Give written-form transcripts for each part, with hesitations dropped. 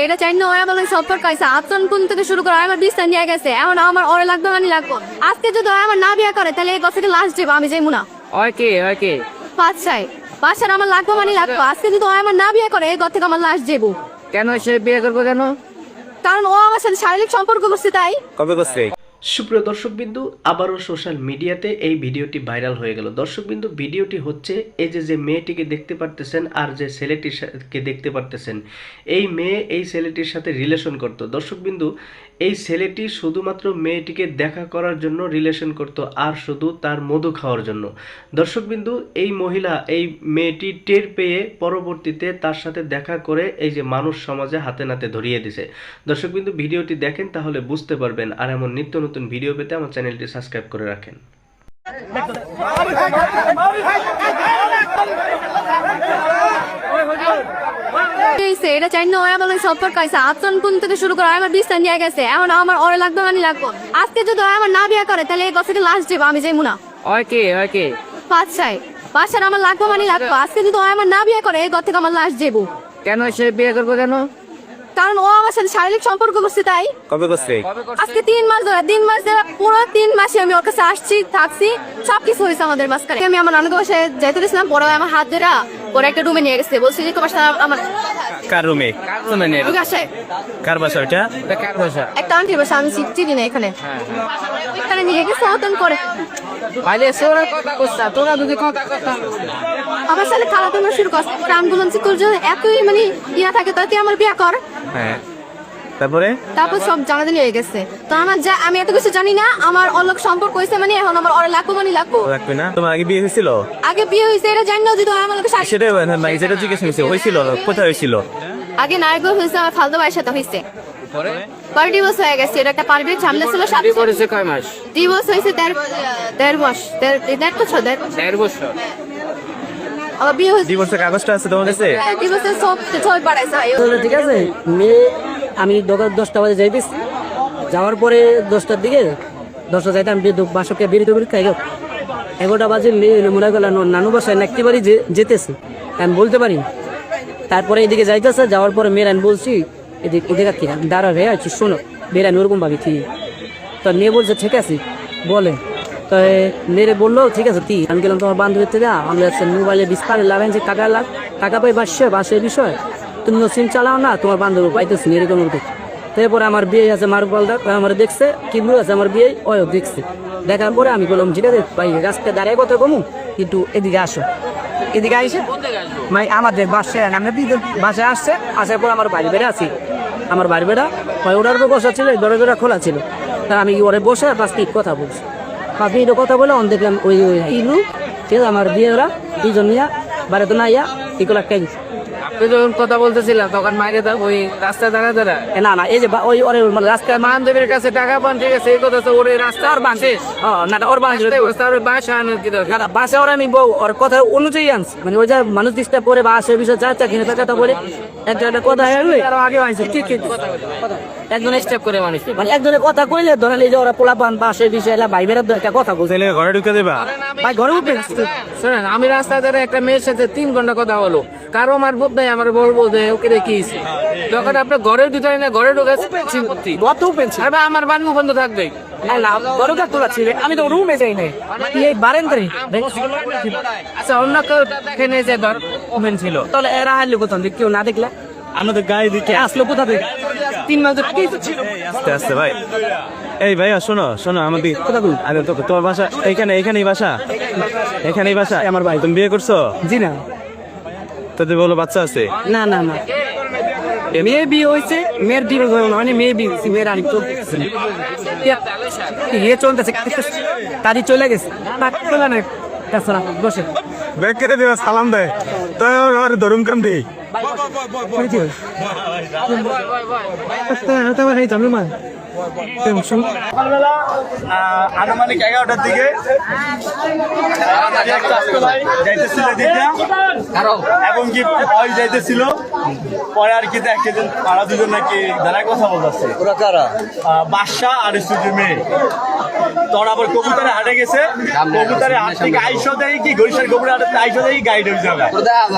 এটা চাই না আমার সম্পর্ক আছে আচরণ কোন থেকে শুরু করে আমার বিস্তার নিয়ে গেছে এখন আমার ওরে লাগবে মানে লাগবো আজকে যদি আমার না বিয়ে করে তাহলে এই বছরকে লাস্ট যাবো আমি যাইবো না ওকে বাসার আমার লাগবে মানে লাগবো আজকে যদি আমার না বিয়ে করে এই ঘর থেকে আমার লাস্ট যাবো। কেন সে বিয়ে করবো কেন? কারণ ও আমার সাথে শারীরিক সম্পর্ক করছে তাই। কবে করছে? সুপ্রিয় দর্শকবিন্দু, আবারও সোশ্যাল মিডিয়াতে এই ভিডিওটি ভাইরাল হয়ে গেল। দর্শকবিন্দু, ভিডিওটি হচ্ছে এই যে মেয়েটিকে দেখতে পারতেছেন আর যে ছেলেটিকে দেখতে পারতেছেন, এই মেয়ে এই ছেলেটির সাথে রিলেশন করত। দর্শকবিন্দু, এই ছেলেটি শুধুমাত্র মেয়েটিকে দেখা করার জন্য রিলেশন করত আর শুধু তার মধু খাওয়ার জন্য। দর্শকবিন্দু, এই মহিলা এই মেয়েটি টের পেয়ে পরবর্তীতে তার সাথে দেখা করে এই যে মানুষ সমাজে হাতে নাতে ধরিয়ে দিছে। দর্শকবিন্দু, ভিডিওটি দেখেন তাহলে বুঝতে পারবেন। আর এমন নিত্য নতুন ভিডিও পেতে আমার চ্যানেলটি সাবস্ক্রাইব করে রাখেন। এটা চাই না আমার সম্পর্ক আছে আচরণ কোন থেকে শুরু করে আমার বিস্তার নিয়ে গেছে এখন আমার ওরে লাগবে মানে লাগবো আজকে যদি আমার না বিয়ে করে তাহলে এই বছরকে লাস্ট যাবো আমি যাইবো না। ওকে বাসার আমার লাগবে মানে লাগবো আজকে যদি আমার না বিয়ে করে এই ঘর থেকে আমার লাস্ট যাবো। কেন সে বিয়ে করবো কেন? কারণ ও আমার সাথে শারীরিক সম্পর্ক করছে তাই। কবে করছে? আজকে 3 মাস ধরে পুরো 3 মাসে আমি ওর কাছে আসছি থাকছি সবকিছু হয়েছে আমাদের মাঝখানে। আমি আমার নানুকে বাসায় যাইতে গেছিলাম পরে আমার হাত ধরে ওরা একটা রুমে নিয়ে গেছে বলছি যে তোমার সাথে আমার কার রুমে নিয়ে বাসায় কার বাসা ওটা কার বাসা? একটা আন্টির বাসা আমি চিনি না এখানে ওইখানে নিয়ে গেছে অতন করে আমার সাথে খালা তোমার শুরু করছে আমি বললাম যে তোর জন্য এতই মানে ইয়া থাকে তাতে আমার বিয়ে কর। হ্যাঁ তারপর সব জানাজানি হয়ে গেছে তো আমার যা আমি এত কিছু জানি না আমার অলোক সম্পর্ক হয়েছে মানে এখন আমার ওরা লাগবো মানে লাগবো না। তোমার আগে বিয়ে হয়েছিল? আগে বিয়ে হয়েছে এটা জানি না যদি আমার লোক সেটা জিজ্ঞেস হয়েছিল কোথায় হয়েছিল? আগে নায়কগঞ্জ হয়েছে আমার ফালতু ভাইয়ের সাথে হয়েছে ডিভোর্স হয়ে গেছে এটা একটা পারিবারিক ঝামেলা ছিল। কয় মাস ডিভোর্স হয়েছে 1.5 বছর আমার বিয়ে হয়েছে। ডিভোর্সের কাগজটা আছে তোমার কাছে? ডিভোর্সের সব ছয় পাঠাইছে ঠিক আছে। মেয়ে আমি 10টা বাজে যাইতেছি যাওয়ার পরে 10টার দিকে 10টা যাইতে আমি বাসকে বেরিয়ে খাই 11টা বাজে মনে গেল নানু বাসায় নাকতে বাড়ি যেতেছি আমি বলতে পারি। তারপরে এদিকে যাইতেছে যাওয়ার পরে মেয়ের আমি বলছি এদিকে কি দাঁড়া রে আছি শোনো মেয়ের আমি ওরকম ভাবি ঠিক তো মেয়ে বলছে ঠিক আছে বলে তো মেয়েরে বললো ঠিক আছে তুই আমি গেলাম তোমার বান্ধবীর থেকে আমরা মোবাইলে ডিসপ্লে লাগাই যে টাকা পাই বাসের বিষয় তুমি সিম চালাও না তোমার বান্ধবী পাইতেছি এরকম তারপরে আমার বিয়ে আছে মারুপালদা আমার দেখছে কিমরু আছে আমার বিয়ে ওয়ও দেখছে দেখার পরে আমি বললাম ঠিক আছে ভাই রাস্তায় দাঁড়িয়ে কথা কমু কিন্তু এদিকে আসো এদিকে আইসে ভাই আমাদের বাসায় আমরা বাসায় আসছে আসার পর আমার বাড়ি বেড়ে আছি আমার বাড়ি বেড়া ওটার উপর বসা ছিল দরজা খোলা ছিল তা আমি ওরে বসে 5 মিনিট কথা বলছি 5 মিনিট কথা বলে অন দেখলাম ওই ইলু ঠিক আছে আমার বিয়ে ওরা 2 জন নিয়া বাড়ি তো না ইয়া এগুলো কেন যখন কথা বলতেছিলাম তখন মাইরে দাও ওই রাস্তায় দাঁড়া না এই যে ওই ওরে রাস্তায় বান্ধবীর কাছে টাকা পান ঠিক আছে এই কথা তো ওরে রাস্তা আর বাঁধে না ওর বাসা বাসা ওরা আমি ওর কথা অনুযায়ী আনছি মানে ওই যে মানুষ ডিস্টার্ব করে বা আসে বিষয় চার কিনে টাকাটা বলে একটা কথা আগে আনছে ঠিক একজন স্টেপ করে মানুষ মানে একজনের কথা কইলে ধরেন এই যে ওরা পোলা পান বাসের বিষয় ভাই বেড়া একটা কথা বলছে ঘরে ঢুকে দেবা ভাই ঘরে উঠবে শোনেন আমি রাস্তায় ধরে একটা মেয়ের সাথে 3 ঘন্টা কথা হলো কারো আমার বোধ নাই আমার বলতে ওকে দেখিয়েছি যখন আপনার ঘরের ভিতরে না ঘরে ঢুকেছে আমার বান বন্ধ থাকবে দরকার তোলা ছিল আমি তো রুমে যাই নাই এই বারেন্দ্রে আচ্ছা অন্য কেউ দেখে নিয়েছে ধর ওপেন ছিল তাহলে এরা হারলে কোথাও কেউ না দেখলে আমাদের গায়ে দিকে আসলো কোথা থেকে 3 মাস আস্তে আস্তে ভাই এই ভাইয়া শোনো আমাদের আরে তোমার বাসা এখানেই বাসা আমার ভাই তুমি বিয়ে করছো? জি না তোদের বলো বাচ্চা আছে? না মেয়ে বিয়ে হয়েছে মেয়ের বিয়ে মানে মেয়ে বিয়ে মেয়ের আনি চলতেছে তারই চলে গেছে বসে ব্যাগ কেটে দেওয়া সালাম দেয় তো ধরুম কাম দেই আনুমানিক 11টার দিকে যাইতেছিল এবং কি যাইতেছিল পরে আর কি দেখে যে তারা দুজন নাকি দাঁড়ায় কথা বলতেছে ওরা কারা? বাদশা আর সুযোগ মেয়ে। তোর আবার কবুতরে হাটে গেছে, কবুতরে হাট থেকে আইসো দেয় কি গরিষার কবুতরে হাটে আইসো দেয় গাইড হয়ে যাবে।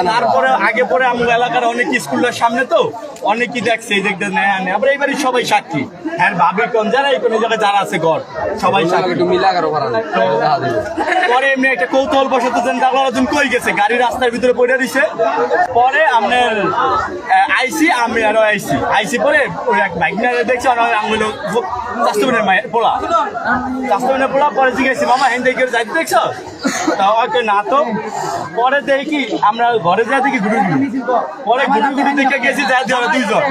তারপরে আগে পরে আমার এলাকার অনেক স্কুলের সামনে তো অনেকই দেখছে এই দেখতে নেয় আনে, আবার এইবারই সবাই সাক্ষী। হ্যাঁ ভাবি কোন যারা এই কোন জায়গায় যারা আছে ঘর সবাই সাক্ষী। পরে এমনি একটা কৌতূহল বসত যেন কই গেছে, গাড়ি রাস্তার ভিতরে পড়ে দিছে। পরে আপনার আইসি আমি আরো আইসি পরে ওই এক বাইক নিয়ে দেখছি আঙুল চাস্তবিনের মায়ের পোলা, চাস্তবিনের পোলা। পরে জিজ্ঞেসি মামা হেন দেখে যাইতে দেখছো? না তো। পরে দেখি আমরা ঘরে যা দেখি ঘুরে পরে ঘুরে দেখে গেছি যা দিয়ে দুইজন।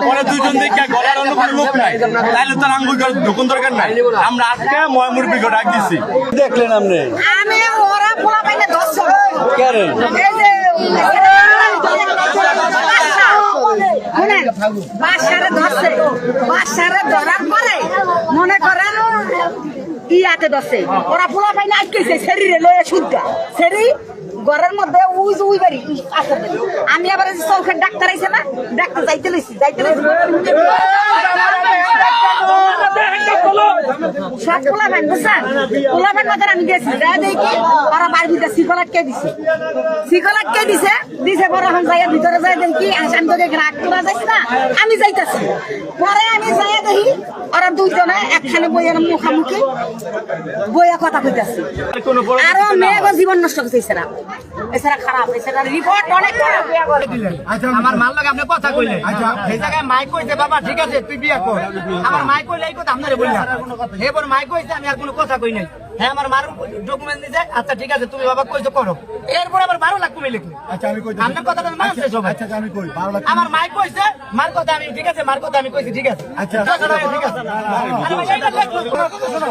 পরে দুইজন দেখে ঘরে আর অন্য কোনো লোক নাই, তাইলে তো আঙ্গুল ঢুকুন দরকার নাই। আমরা আজকে ময়মুরবি ডাক দিছি। দেখলেন আপনি? আমি ওরা পোলা পাইলে 10 কেন? এই যে বাসারে ধরছে, বাসারে ধরার পরে মনে করেন ইয়াতে ধরছে, ওরা পোলা পাইলে আটকেছে শরীরে লয়ে শুদ্ধা শরী ঘরের মধ্যে উই বাড়ি আসতে। আমি আবার চৌখের ডাক্তার আইছে না, ডাক্তার যাইতে লইছি সব পোলা ভাই বুঝছেন, পোলা ভাই কথা আমি গেছি যা দেখি ওরা বাড়ির ভিতরে শিকল আটকে দিছে বড় এখন যাই ভিতরে যাই দেখি আমি তো দেখি রাগ করা যাইছে না, আমি যাইতেছি। পরে আমি যাই দেখি ওরা দুইজনে একখানে বইয়ের মুখামুখি বইয়া কথা কইতাছি। আরো মেয়ে জীবন নষ্ট করছে এছাড়া খারাপ, এছাড়া রিপোর্ট অনেক খারাপ। আমার মাল লাগে আপনি কথা কইলেন, এই জায়গায় মাইক কইছে বাবা ঠিক আছে তুই বিয়ে কর, আমার মাইক কইলে এই কথা আপনারে বললাম। এবার মাইক কইছে আমি আর কোনো কথা কই নাই। হ্যাঁ আমার মার ডকুমেন্ট দিছে, আচ্ছা ঠিক আছে তুমি বাবা কইছো করো। এরপর আবার 12 লাখ কমে লিখলো। আচ্ছা আমি কই আপনার কথাটা মানছে সবাই। আচ্ছা আমি কই 12 লাখ আমার মাইক কইছে, মার কথা আমি ঠিক আছে, মার কথা আমি কইছি ঠিক আছে। আচ্ছা ঠিক আছে আরে ভাই এইটা দেখো শোনো